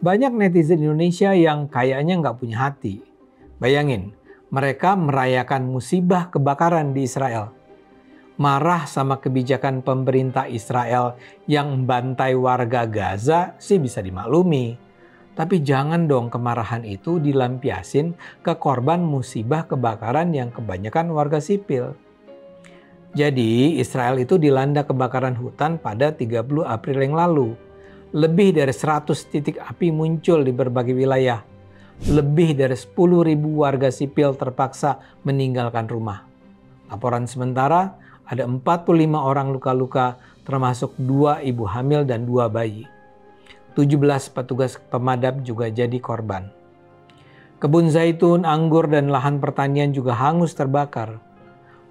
Banyak netizen Indonesia yang kayaknya nggak punya hati. Bayangin, mereka merayakan musibah kebakaran di Israel. Marah sama kebijakan pemerintah Israel yang membantai warga Gaza sih bisa dimaklumi. Tapi jangan dong kemarahan itu dilampiasin ke korban musibah kebakaran yang kebanyakan warga sipil. Jadi Israel itu dilanda kebakaran hutan pada 30 April yang lalu. Lebih dari 100 titik api muncul di berbagai wilayah. Lebih dari 10.000 warga sipil terpaksa meninggalkan rumah. Laporan sementara ada 45 orang luka-luka termasuk 2 ibu hamil dan 2 bayi. 17 petugas pemadam juga jadi korban. Kebun zaitun, anggur, dan lahan pertanian juga hangus terbakar.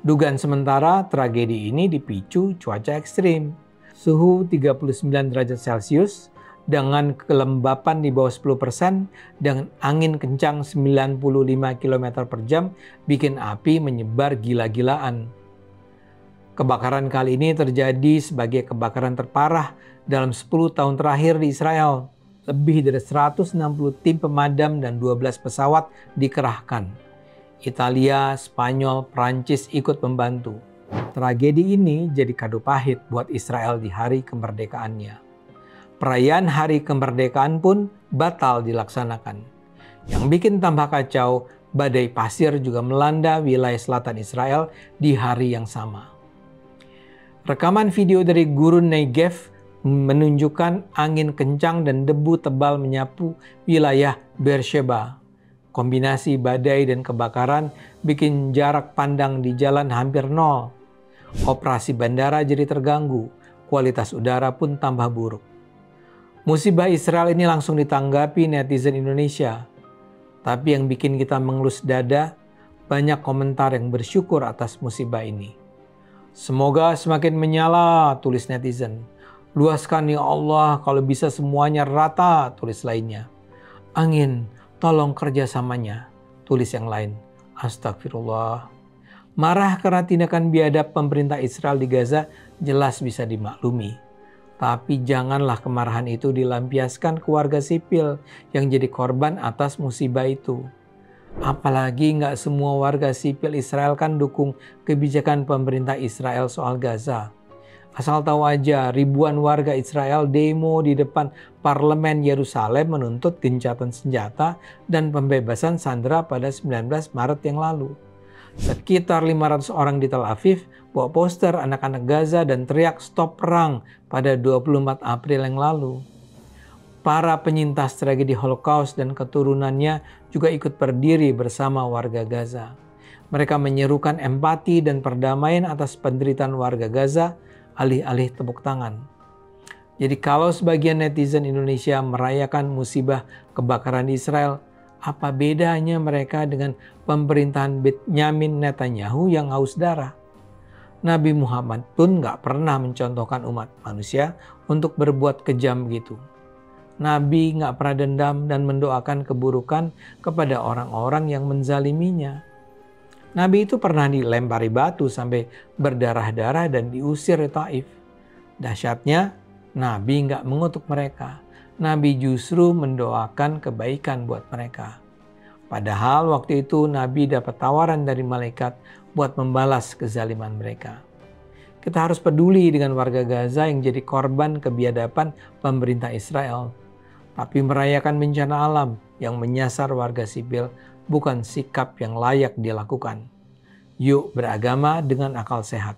Dugaan sementara tragedi ini dipicu cuaca ekstrim. Suhu 39 derajat Celcius dengan kelembapan di bawah 10% dengan angin kencang 95 km per jam bikin api menyebar gila-gilaan. Kebakaran kali ini terjadi sebagai kebakaran terparah dalam 10 tahun terakhir di Israel. Lebih dari 160 tim pemadam dan 12 pesawat dikerahkan. Italia, Spanyol, Prancis ikut membantu. Tragedi ini jadi kado pahit buat Israel di hari kemerdekaannya. Perayaan hari kemerdekaan pun batal dilaksanakan. Yang bikin tambah kacau, badai pasir juga melanda wilayah selatan Israel di hari yang sama. Rekaman video dari Gurun Negev menunjukkan angin kencang dan debu tebal menyapu wilayah Beersheba. Kombinasi badai dan kebakaran bikin jarak pandang di jalan hampir nol. Operasi bandara jadi terganggu, kualitas udara pun tambah buruk. Musibah Israel ini langsung ditanggapi netizen Indonesia. Tapi yang bikin kita mengelus dada, banyak komentar yang bersyukur atas musibah ini. Semoga semakin menyala, tulis netizen. Luaskan ya Allah, kalau bisa semuanya rata, tulis lainnya. Angin, tolong kerjasamanya, tulis yang lain. Astagfirullah. Marah karena tindakan biadab pemerintah Israel di Gaza jelas bisa dimaklumi. Tapi janganlah kemarahan itu dilampiaskan ke warga sipil yang jadi korban atas musibah itu. Apalagi nggak semua warga sipil Israel kan dukung kebijakan pemerintah Israel soal Gaza. Asal tahu aja, ribuan warga Israel demo di depan parlemen Yerusalem menuntut gencatan senjata dan pembebasan sandera pada 19 Maret yang lalu. Sekitar 500 orang di Tel Aviv bawa poster anak-anak Gaza dan teriak stop perang pada 24 April yang lalu. Para penyintas tragedi Holocaust dan keturunannya juga ikut berdiri bersama warga Gaza. Mereka menyerukan empati dan perdamaian atas penderitaan warga Gaza alih-alih tepuk tangan. Jadi kalau sebagian netizen Indonesia merayakan musibah kebakaran di Israel, apa bedanya mereka dengan pemerintahan Benyamin Netanyahu yang haus darah? Nabi Muhammad pun gak pernah mencontohkan umat manusia untuk berbuat kejam gitu. Nabi gak pernah dendam dan mendoakan keburukan kepada orang-orang yang menzaliminya. Nabi itu pernah dilempari batu sampai berdarah-darah dan diusir di Taif. Dahsyatnya, Nabi gak mengutuk mereka. Nabi justru mendoakan kebaikan buat mereka. Padahal waktu itu Nabi dapat tawaran dari malaikat buat membalas kezaliman mereka. Kita harus peduli dengan warga Gaza yang jadi korban kebiadaban pemerintah Israel. Tapi merayakan bencana alam yang menyasar warga sipil bukan sikap yang layak dilakukan. Yuk beragama dengan akal sehat.